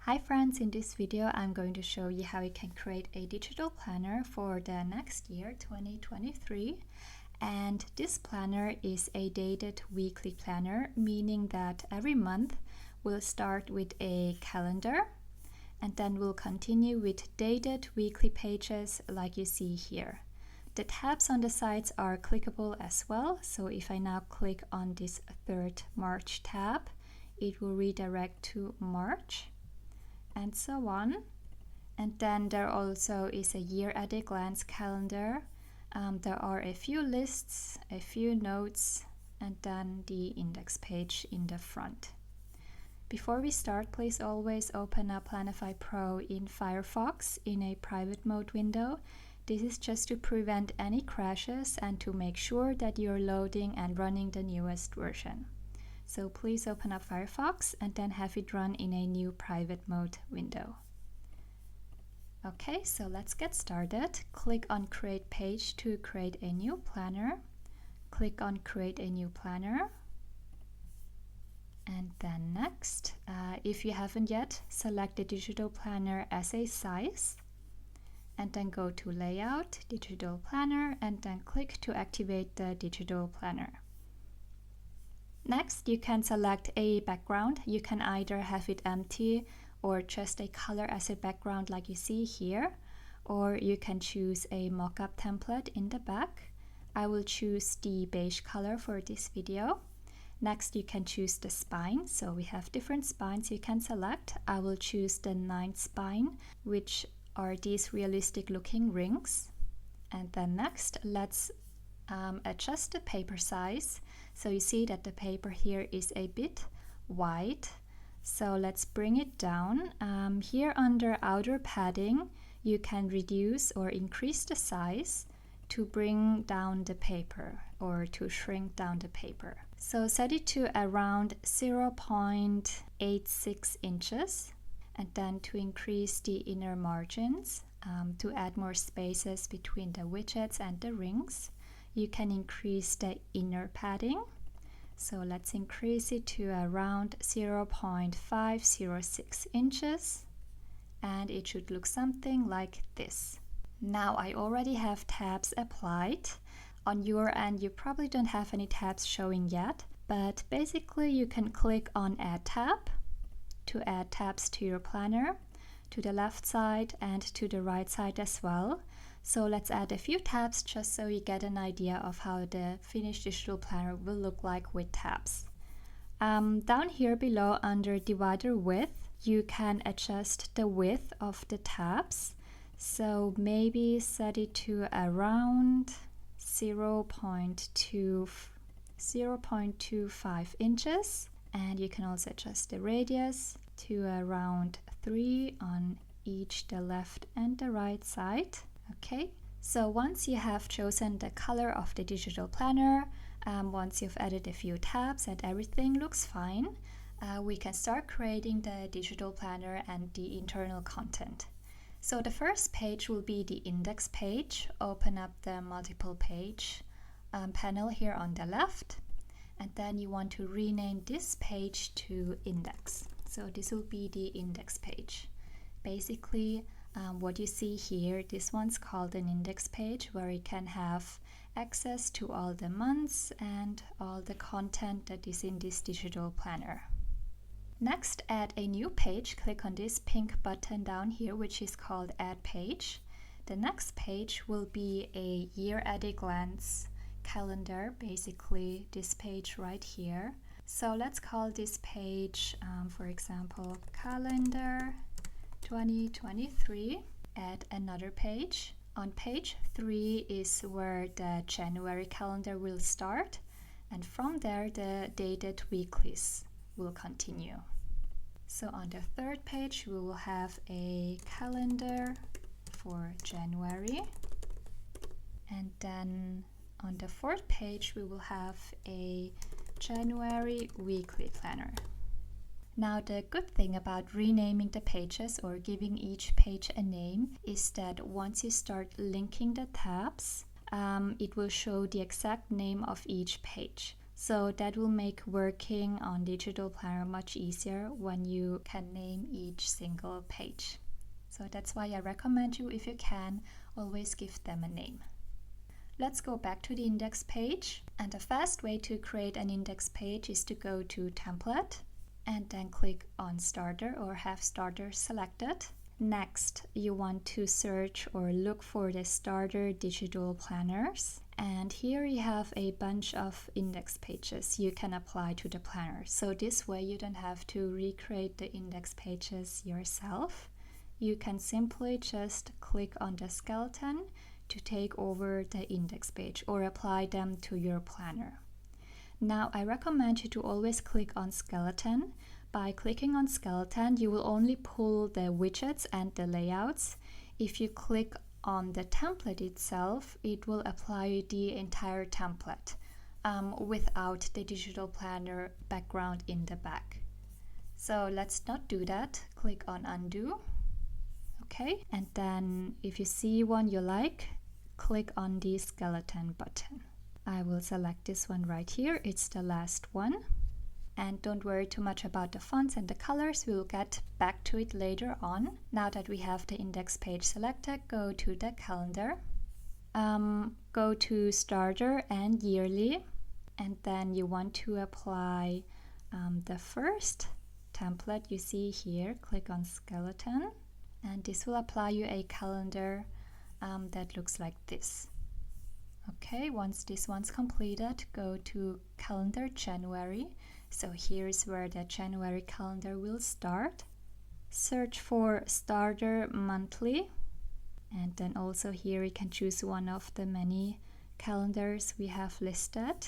Hi friends, in this video I'm going to show you how you can create a digital planner for the next year 2023, and this planner is a dated weekly planner, meaning that every month we'll start with a calendar and then we'll continue with dated weekly pages like you see here. The tabs on the sides are clickable as well, so if I now click on this 3rd March tab, it will redirect to March and so on. And then there also is a year at a glance calendar. There are a few lists, a few notes, and then the index page in the front. Before we start, please always open up Planify Pro in Firefox in a private mode window. This is just to prevent any crashes and to make sure that you're loading and running the newest version. So please open up Firefox and then have it run in a new private mode window. Okay, so let's get started. Click on Create Page to create a new planner. Click on Create a new planner. And then next, if you haven't yet, select the digital planner as a size. And then go to Layout, Digital Planner, and then click to activate the digital planner. Next, you can select a background. You can either have it empty or just a color as a background like you see here, or you can choose a mockup template in the back. I will choose the beige color for this video. Next, you can choose the spine. So we have different spines you can select. I will choose the 9th spine, which are these realistic looking rings. And then next, let's adjust the paper size. So you see that the paper here is a bit wide. So let's bring it down. Here under outer padding, you can reduce or increase the size to bring down the paper or to shrink down the paper. So set it to around 0.86 inches. And then to increase the inner margins, to add more spaces between the widgets and the rings, you can increase the inner padding. So let's increase it to around 0.506 inches, and it should look something like this. Now I already have tabs applied. On your end, you probably don't have any tabs showing yet, but basically you can click on Add Tab to add tabs to your planner, to the left side and to the right side as well. So let's add a few tabs just so you get an idea of how the finished digital planner will look like with tabs. Down here below under divider width, you can adjust the width of the tabs. So maybe set it to around 0.25 inches. And you can also adjust the radius to around 3 on each the left and the right side. Okay, so once you have chosen the color of the digital planner, once you've added a few tabs and everything looks fine, we can start creating the digital planner and the internal content. So the first page will be the index page. Open up the multiple page panel here on the left. And then you want to rename this page to index. So this will be the index page. Basically, what you see here, this one's called an index page, where you can have access to all the months and all the content that is in this digital planner. Next, add a new page. Click on this pink button down here, which is called Add Page. The next page will be a year at a glance calendar, basically this page right here. So let's call this page, for example, Calendar 2023. Add another page. On page 3 is where the January calendar will start, and from there the dated weeklies will continue. So on the 3rd page we will have a calendar for January, and then on the 4th page we will have a January weekly planner. Now the good thing about renaming the pages or giving each page a name is that once you start linking the tabs, it will show the exact name of each page. So that will make working on digital planner much easier when you can name each single page. So that's why I recommend you, if you can, always give them a name. Let's go back to the index page, and a fast way to create an index page is to go to Template and then click on Starter or have Starter selected. Next, you want to search or look for the Starter Digital Planners. And here you have a bunch of index pages you can apply to the planner. So this way you don't have to recreate the index pages yourself. You can simply just click on the skeleton to take over the index page or apply them to your planner. Now I recommend you to always click on skeleton. By clicking on skeleton, you will only pull the widgets and the layouts. If you click on the template itself, it will apply the entire template without the digital planner background in the back. So let's not do that. Click on undo. Okay, and then if you see one you like, click on the skeleton button. I will select this one right here. It's the last one. And don't worry too much about the fonts and the colors. We'll get back to it later on. Now that we have the index page selected, go to the calendar. Go to Starter and Yearly. And then you want to apply the first template you see here. Click on Skeleton. And this will apply you a calendar that looks like this. Okay, once this one's completed, go to Calendar January. So here's where the January calendar will start. Search for Starter Monthly. And then also here you can choose one of the many calendars we have listed.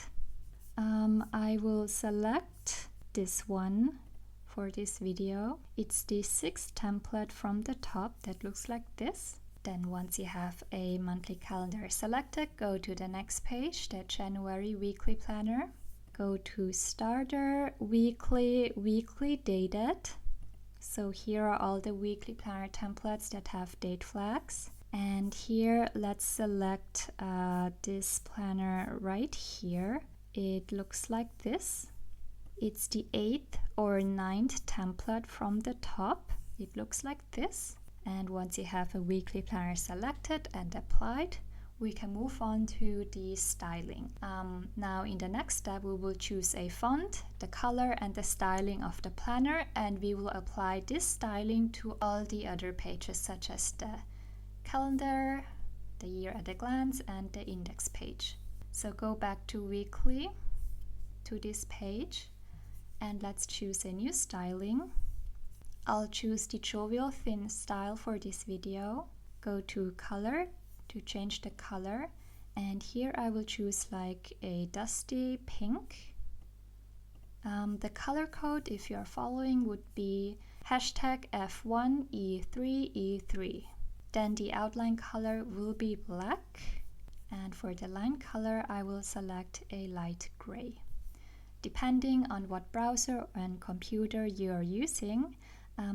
I will select this one for this video. It's the 6th template from the top that looks like this. Then once you have a monthly calendar selected, go to the next page, the January weekly planner. Go to Starter, Weekly, Weekly Dated. So here are all the weekly planner templates that have date flags. And here let's select this planner right here. It looks like this. It's the 8th or 9th template from the top. It looks like this. And once you have a weekly planner selected and applied, we can move on to the styling. Now in the next step, we will choose a font, the color and the styling of the planner, and we will apply this styling to all the other pages such as the calendar, the year at a glance, and the index page. So go back to weekly, to this page, and let's choose a new styling. I'll choose the jovial thin style for this video. Go to color to change the color, and here I will choose like a dusty pink. The color code, if you are following, would be #F1E3E3. Then the outline color will be black, and for the line color I will select a light gray. Depending on what browser and computer you are using,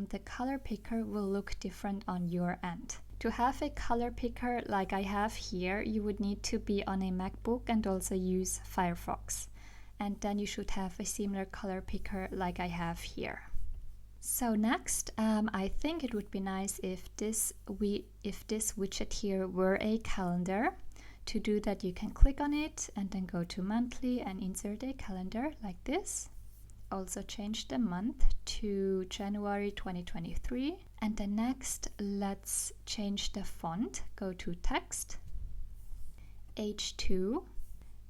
the color picker will look different on your end. To have a color picker like I have here, you would need to be on a MacBook and also use Firefox. And then you should have a similar color picker like I have here. So next, I think it would be nice if this widget here were a calendar. To do that, you can click on it and then go to monthly and insert a calendar like this. Also change the month to January 2023. And then next, let's change the font. Go to text, H2,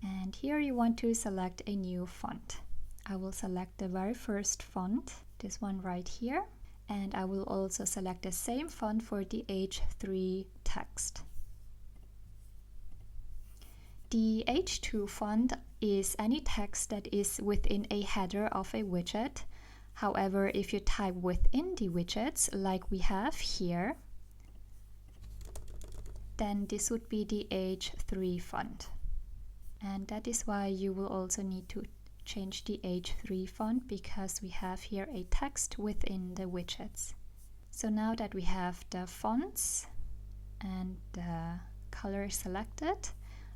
and here you want to select a new font. I will select the very first font, this one right here, and I will also select the same font for the H3 text. The H2 font is any text that is within a header of a widget. However, if you type within the widgets, like we have here, then this would be the H3 font. And that is why you will also need to change the H3 font, because we have here a text within the widgets. So now that we have the fonts and the color selected,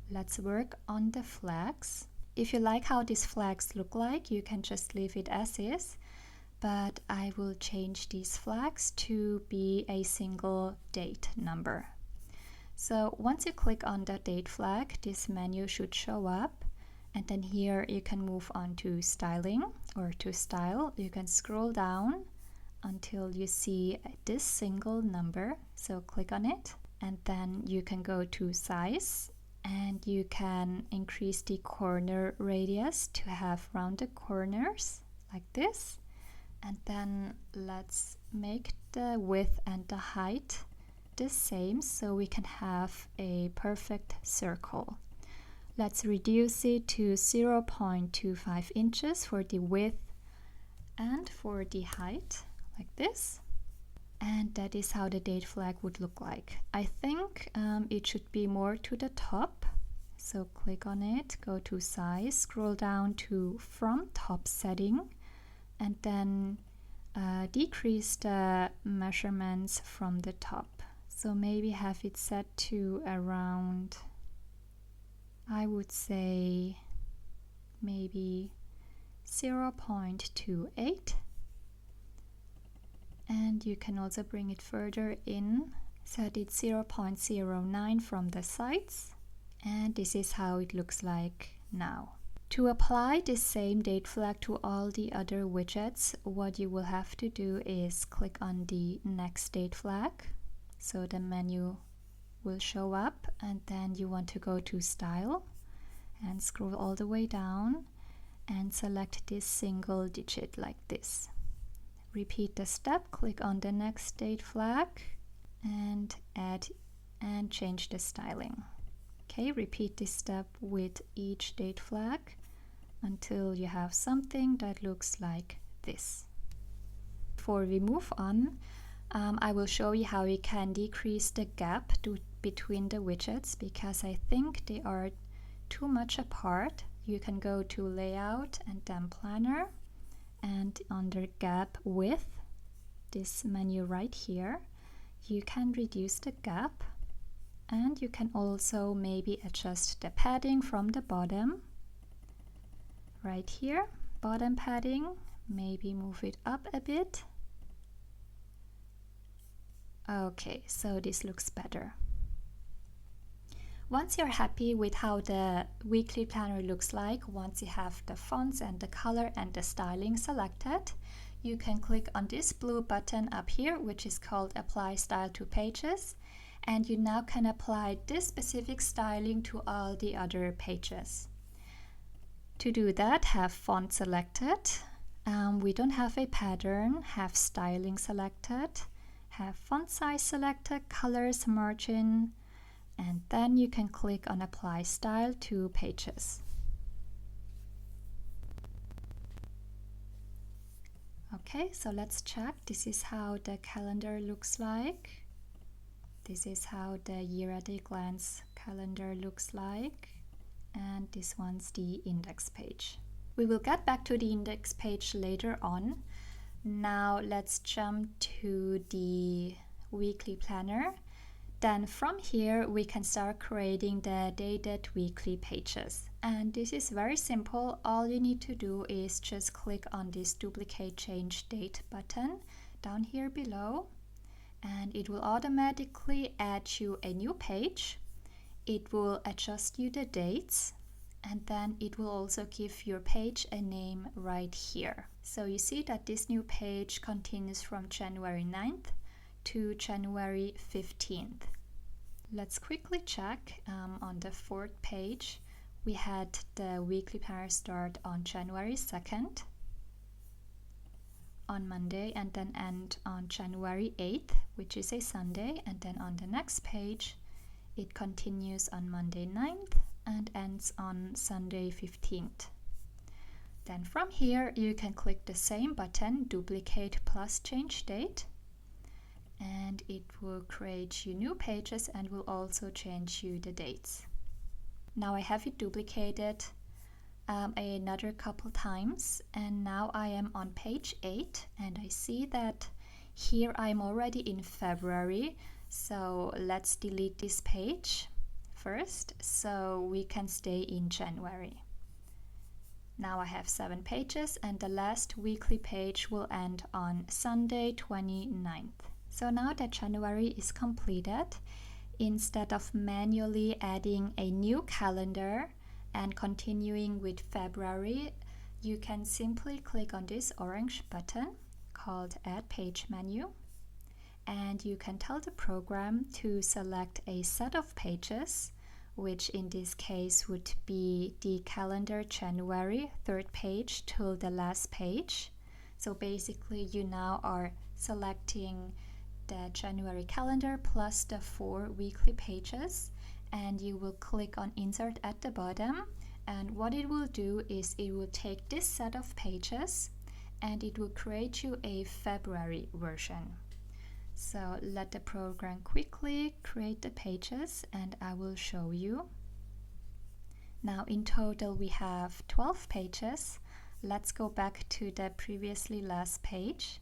let's work on the flags. If you like how these flags look like, you can just leave it as is, but I will change these flags to be a single date number. So once you click on the date flag, this menu should show up, and then here you can move on to styling or to style. You can scroll down until you see this single number, so click on it, and then you can go to size, and you can increase the corner radius to have rounded corners like this, and then let's make the width and the height the same so we can have a perfect circle. Let's reduce it to 0.25 inches for the width and for the height, like this. And that is how the date flag would look like. I think it should be more to the top. So click on it, go to size, scroll down to from top setting, and then decrease the measurements from the top. So maybe have it set to around, I would say maybe 0.28. And you can also bring it further in, set it 0.09 from the sides, and this is how it looks like now. To apply the same date flag to all the other widgets, what you will have to do is click on the next date flag, so the menu will show up, and then you want to go to style and scroll all the way down and select this single digit like this. Repeat the step, click on the next date flag and add and change the styling. Okay, repeat this step with each date flag until you have something that looks like this. Before we move on, I will show you how you can decrease the gap between the widgets because I think they are too much apart. You can go to layout and then planner, and under gap width, this menu right here, you can reduce the gap, and you can also maybe adjust the padding from the bottom right here, bottom padding, maybe move it up a bit. Okay, so this looks better. Once you're happy with how the weekly planner looks like, once you have the fonts and the color and the styling selected, you can click on this blue button up here, which is called Apply Style to Pages, and you now can apply this specific styling to all the other pages. To do that, have font selected. We don't have a pattern, have styling selected, have font size selected, colors, margin, and then you can click on Apply Style to Pages. Okay, so let's check. This is how the calendar looks like. This is how the year at a glance calendar looks like. And this one's the index page. We will get back to the index page later on. Now let's jump to the weekly planner. Then from here we can start creating the dated weekly pages. And this is very simple. All you need to do is just click on this duplicate change date button down here below, and it will automatically add you a new page. It will adjust you the dates, and then it will also give your page a name right here. So you see that this new page continues from January 9th to January 15th. Let's quickly check on the fourth page. We had the weekly planner start on January 2nd on Monday and then end on January 8th, which is a Sunday, and then on the next page it continues on Monday 9th and ends on Sunday 15th. Then from here you can click the same button, duplicate plus change date, and it will create you new pages and will also change you the dates. Now I have it duplicated another couple times, and now I am on page 8, and I see that here I'm already in February. So let's delete this page first so we can stay in January. Now I have 7 pages, and the last weekly page will end on Sunday 29th. So now that January is completed, instead of manually adding a new calendar and continuing with February, you can simply click on this orange button called Add Page Menu, and you can tell the program to select a set of pages, which in this case would be the calendar January 3rd page till the last page. So basically you now are selecting the January calendar plus the 4 weekly pages, and you will click on Insert at the bottom, and what it will do is it will take this set of pages and it will create you a February version. So let the program quickly create the pages and I will show you. Now in total we have 12 pages. Let's go back to the previously last page.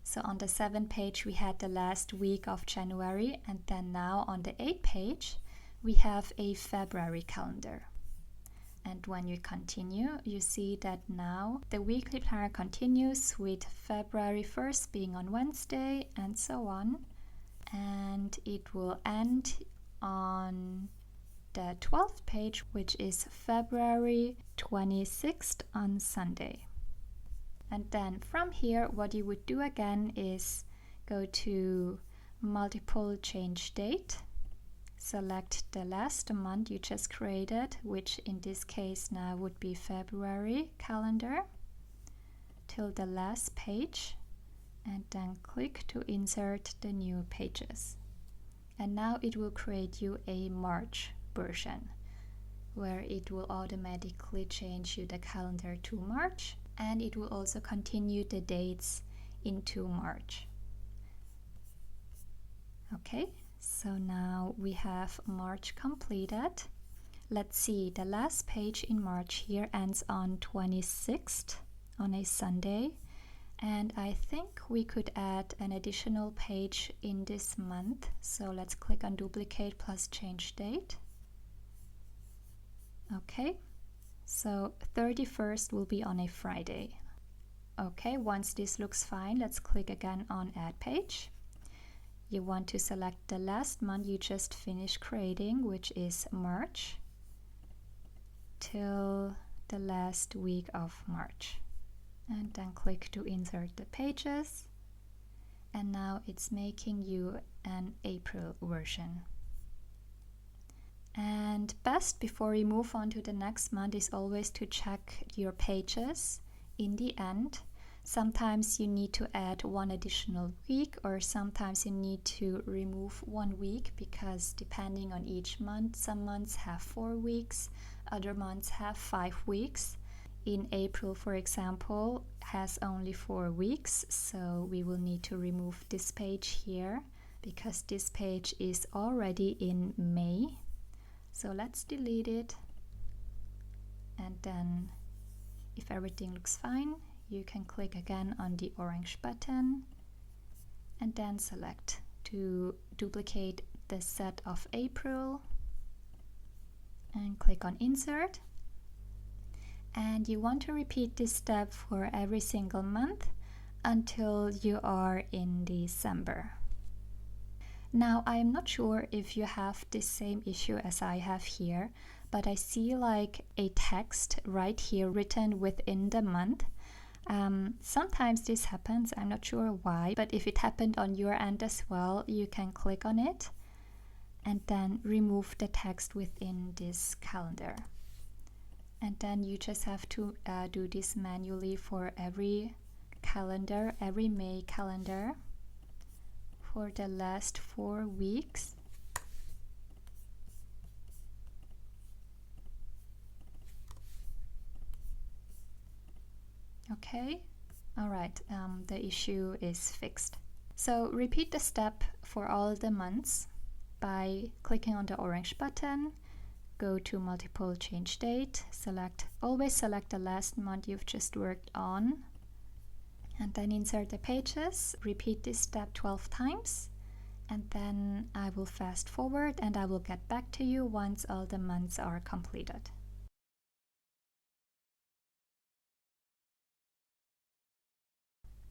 So on the 7th page we had the last week of January, and then now on the 8th page we have a February calendar. And when you continue, you see that now the weekly planner continues with February 1st being on Wednesday and so on. And it will end on the 12th page, which is February 26th on Sunday. And then from here, what you would do again is go to multiple change date. Select the last month you just created, which in this case now would be February calendar, till the last page, and then click to insert the new pages. And now it will create you a March version, where it will automatically change you the calendar to March, and it will also continue the dates into March. Okay. So now we have March completed. Let's see, the last page in March here ends on 26th on a Sunday. And I think we could add an additional page in this month. So let's click on Duplicate plus Change Date. Okay, so 31st will be on a Friday. Okay, once this looks fine, let's click again on Add Page. You want to select the last month you just finished creating, which is March, till the last week of March. And then click to insert the pages. And now it's making you an April version. And best before we move on to the next month is always to check your pages in the end. Sometimes you need to add 1 additional week, or sometimes you need to remove 1 week, because depending on each month, some months have 4 weeks, other months have 5 weeks. In April, for example, has only 4 weeks, so we will need to remove this page here because this page is already in May. So let's delete it, and then if everything looks fine, you can click again on the orange button and then select to duplicate the set of April and click on Insert. And you want to repeat this step for every single month until you are in December. Now, I am not sure if you have the same issue as I have here, but I see like a text right here written within the month. Sometimes this happens, I'm not sure why, but if it happened on your end as well, you can click on it and then remove the text within this calendar. And then you just have to do this manually for every calendar, every May calendar for the last 4 weeks. Okay, all right, the issue is fixed. So repeat the step for all the months by clicking on the orange button, go to multiple change date, always select the last month you've just worked on, and then insert the pages. Repeat this step 12 times, and then I will fast forward and I will get back to you once all the months are completed.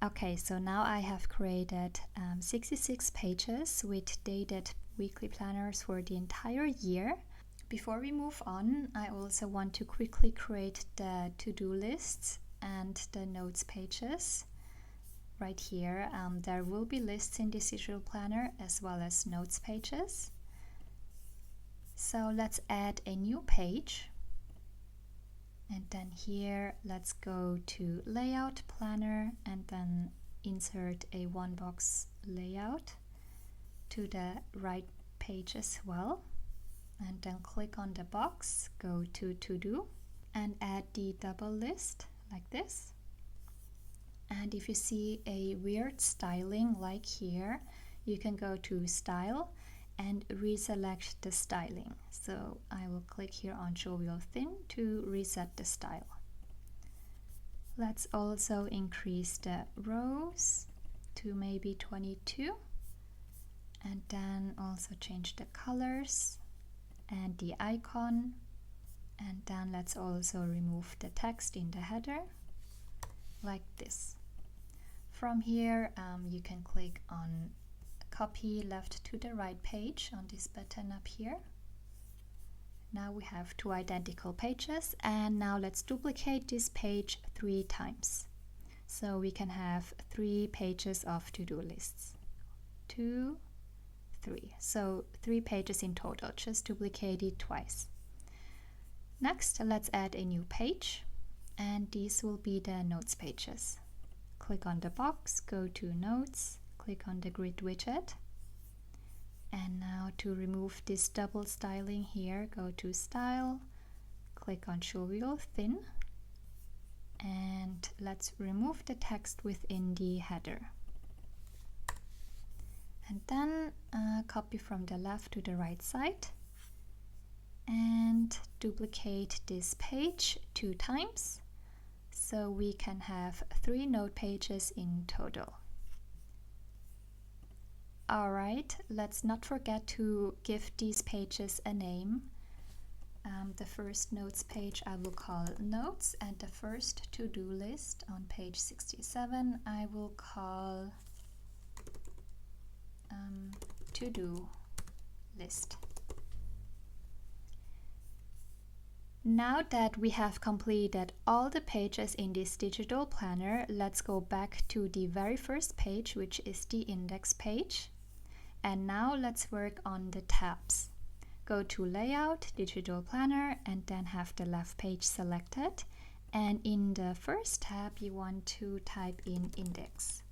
Okay, so now I have created 66 pages with dated weekly planners for the entire year. Before we move on, I also want to quickly create the to-do lists and the notes pages. Right here, there will be lists in this digital planner as well as notes pages. So let's add a new page. And then here, let's go to Layout Planner and then insert a one-box layout to the right page as well. And then click on the box, go to To-Do, and add the double list like this. And if you see a weird styling like here, you can go to Style and reselect the styling. So I will click here on Show Wheel Thin to reset the style. Let's also increase the rows to maybe 22, and then also change the colors and the icon, and then let's also remove the text in the header like this. From here you can click on copy left to the right page on this button up here. Now we have two identical pages, and now let's duplicate this page 3 times. So we can have 3 pages of to-do lists. 2, 3. So 3 pages in total, just duplicate it twice. Next, let's add a new page, and these will be the notes pages. Click on the box, go to Notes, click on the grid widget. And now to remove this double styling here, go to Style, click on Show Wheel Thin, and let's remove the text within the header. And then copy from the left to the right side and duplicate this page 2 times so we can have 3 note pages in total. Alright, let's not forget to give these pages a name. The first notes page I will call Notes, and the first to-do list on page 67 I will call To-do list. Now that we have completed all the pages in this digital planner, let's go back to the very first page, which is the index page. And now let's work on the tabs. Go to Layout, Digital Planner, and then have the left page selected. And in the first tab, you want to type in Index.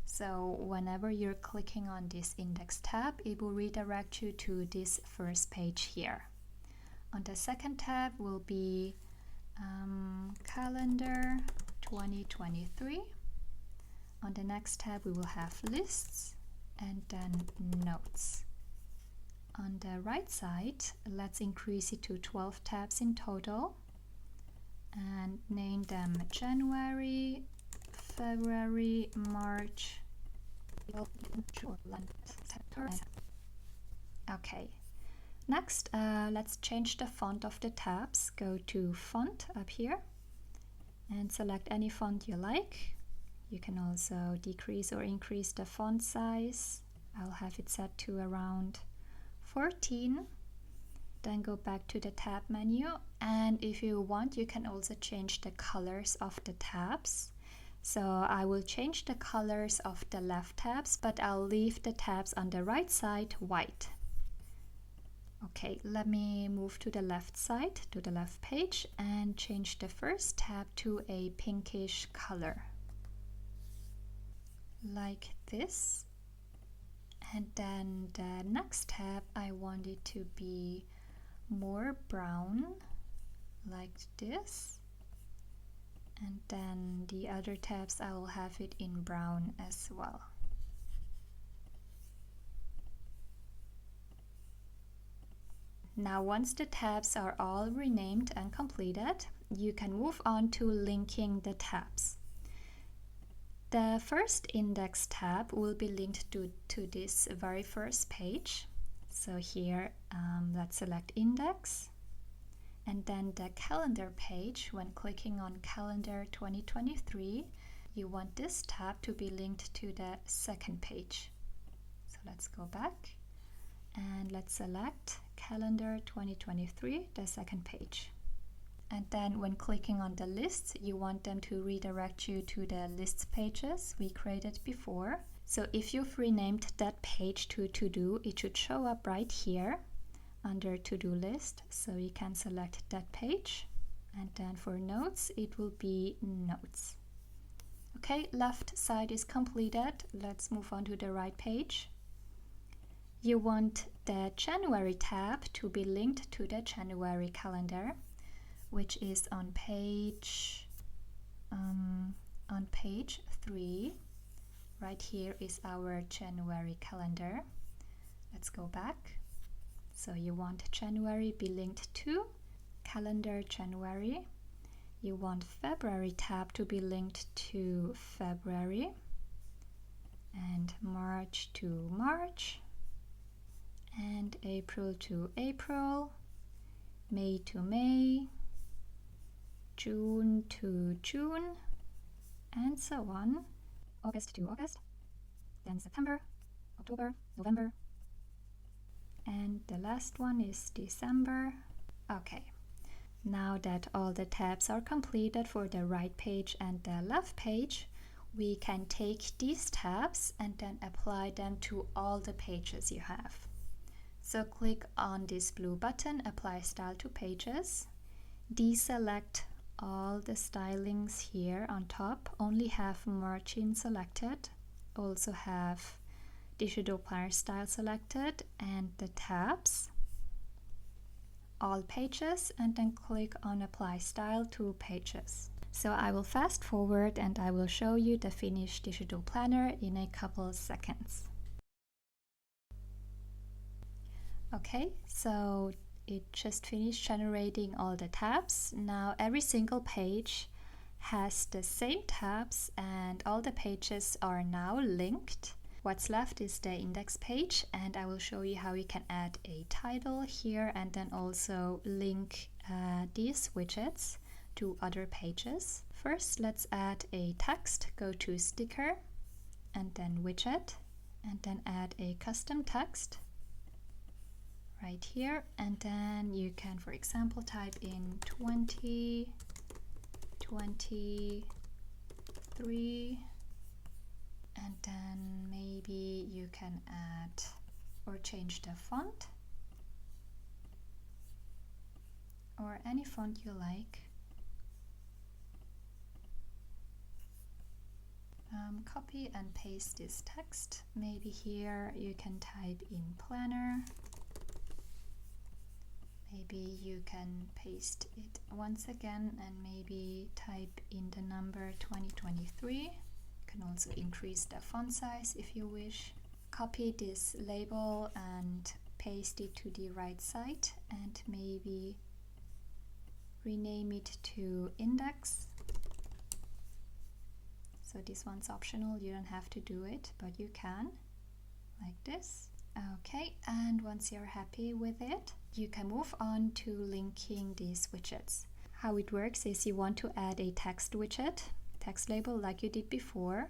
So whenever you're clicking on this Index tab, it will redirect you to this first page here. On the second tab will be Calendar 2023. On the next tab, we will have Lists, and then Notes. On the right side, let's increase it to 12 tabs in total and name them January, February, March, okay. Next, let's change the font of the tabs. Go to Font up here and select any font you like. You can also decrease or increase the font size. I'll have it set to around 14. Then go back to the tab menu, and if you want, you can also change the colors of the tabs. So I will change the colors of the left tabs, but I'll leave the tabs on the right side white. Okay, let me move to the left side, to the left page, and change the first tab to a pinkish color. Like this. And then the next tab, I want it to be more brown, like this. And then the other tabs, I will have it in brown as well. Now, once the tabs are all renamed and completed, you can move on to linking the tabs. The first index tab will be linked to this very first page. So here, let's select Index. And then the calendar page, when clicking on Calendar 2023, you want this tab to be linked to the second page. So let's go back and let's select Calendar 2023, the second page. And then when clicking on the lists, you want them to redirect you to the lists pages we created before. So if you've renamed that page to to-do, it should show up right here under to-do list. So you can select that page. And then for notes, it will be notes. Okay, left side is completed. Let's move on to the right page. You want the January tab to be linked to the January calendar, which is on page 3. Right here is our January calendar. Let's go back. So you want January be linked to calendar January. You want February tab to be linked to February, and March to March, and April to April, May to May, June to June, and so on. August to August, then September, October, November, and the last one is December. Okay, now that all the tabs are completed for the right page and the left page, we can take these tabs and then apply them to all the pages you have. So click on this blue button, Apply Style to Pages. Deselect all the stylings here on top. Only have margin selected. Also have Digital Planner Style selected and the tabs. All pages, and then click on Apply Style to Pages. So I will fast forward and I will show you the finished digital planner in a couple seconds. Okay, so it just finished generating all the tabs. Now every single page has the same tabs and all the pages are now linked. What's left is the index page, and I will show you how you can add a title here and then also link these widgets to other pages. First, let's add a text. Go to Sticker and then Widget, and then add a custom text right here, and then you can, for example, type in 2023, and then maybe you can add or change the font or any font you like. Copy and paste this text. Maybe here you can type in planner. Maybe you can paste it once again and maybe type in the number 2023. You can also increase the font size if you wish. Copy this label and paste it to the right side and maybe rename it to index. So this one's optional, you don't have to do it, but you can, like this. Okay, and once you're happy with it, you can move on to linking these widgets. How it works is you want to add a text widget, text label like you did before,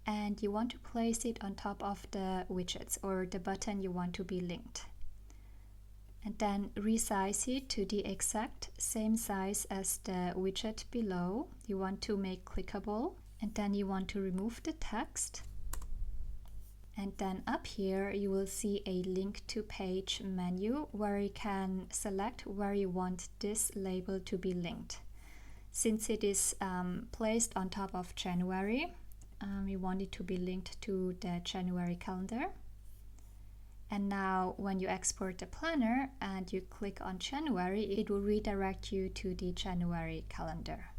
and you want to place it on top of the widgets or the button you want to be linked. And then resize it to the exact same size as the widget below. You want to make clickable, and then you want to remove the text. And then up here you will see a link to page menu where you can select where you want this label to be linked. Since it is placed on top of January, we want it to be linked to the January calendar. And now when you export the planner and you click on January, it will redirect you to the January calendar.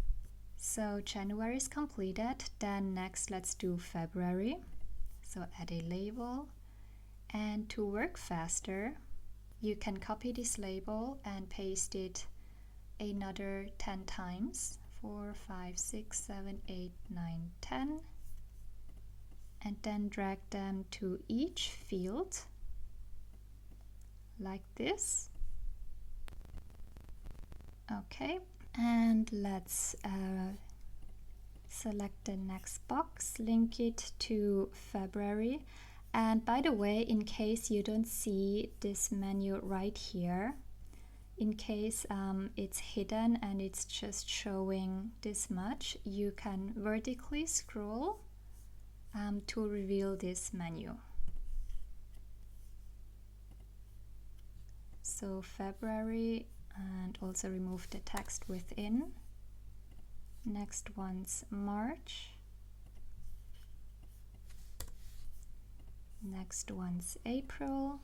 So January is completed. Then next let's do February. So add a label, and to work faster, you can copy this label and paste it another 10 times, 4, 5, 6, 7, 8, 9, 10, and then drag them to each field like this. Okay, and let's Select the next box, link it to February. And by the way, in case you don't see this menu right here, in case it's hidden and it's just showing this much, you can vertically scroll to reveal this menu. So February, and also remove the text within. Next one's March. Next one's April.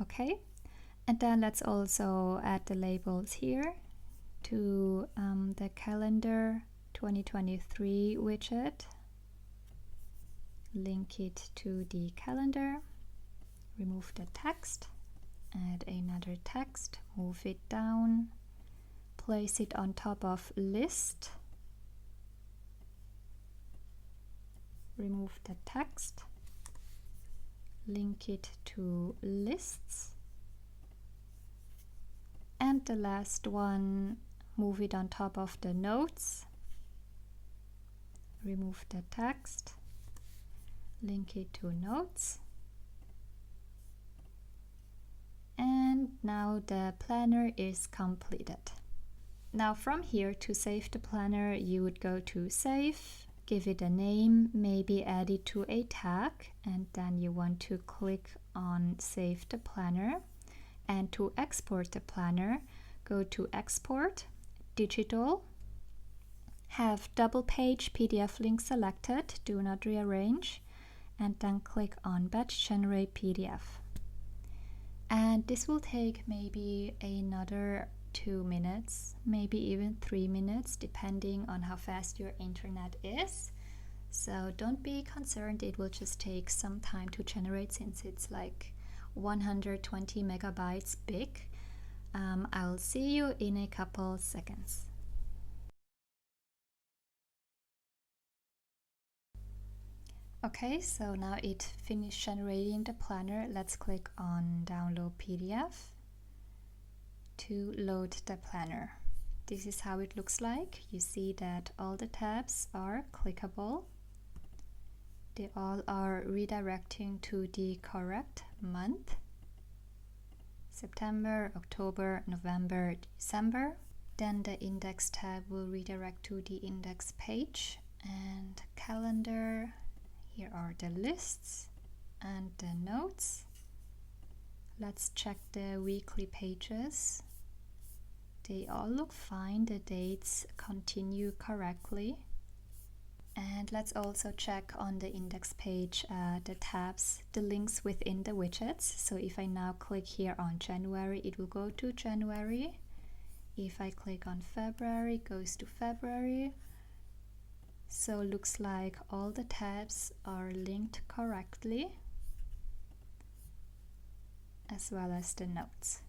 Okay, and then let's also add the labels here to the calendar 2023 widget. Link it to the calendar, remove the text, add another text, move it down, place it on top of list, remove the text, link it to lists, and the last one, move it on top of the notes, remove the text, link it to notes, and now the planner is completed. Now from here, to save the planner, you would go to Save, give it a name, maybe add it to a tag, and then you want to click on Save the Planner. And to export the planner, go to Export, Digital, have double page PDF link selected, do not rearrange, and then click on Batch Generate PDF. And this will take maybe another 2 minutes, maybe even 3 minutes, depending on how fast your internet is. So don't be concerned, it will just take some time to generate since it's like 120 megabytes big. I'll see you in a couple seconds. Okay, so now it finished generating the planner. Let's click on Download PDF to load the planner. This is how it looks like. You see that all the tabs are clickable. They all are redirecting to the correct month. September, October, November, December. Then the index tab will redirect to the index page, and calendar. Here are the lists and the notes. Let's check the weekly pages. They all look fine, the dates continue correctly. And let's also check on the index page the tabs, the links within the widgets. So if I now click here on January, it will go to January. If I click on February, it goes to February. So it looks like all the tabs are linked correctly, as well as the notes.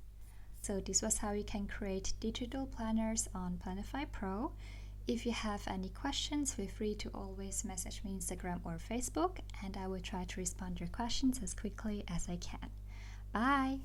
So this was how you can create digital planners on Planify Pro. If you have any questions, feel free to always message me on Instagram or Facebook, and I will try to respond to your questions as quickly as I can. Bye!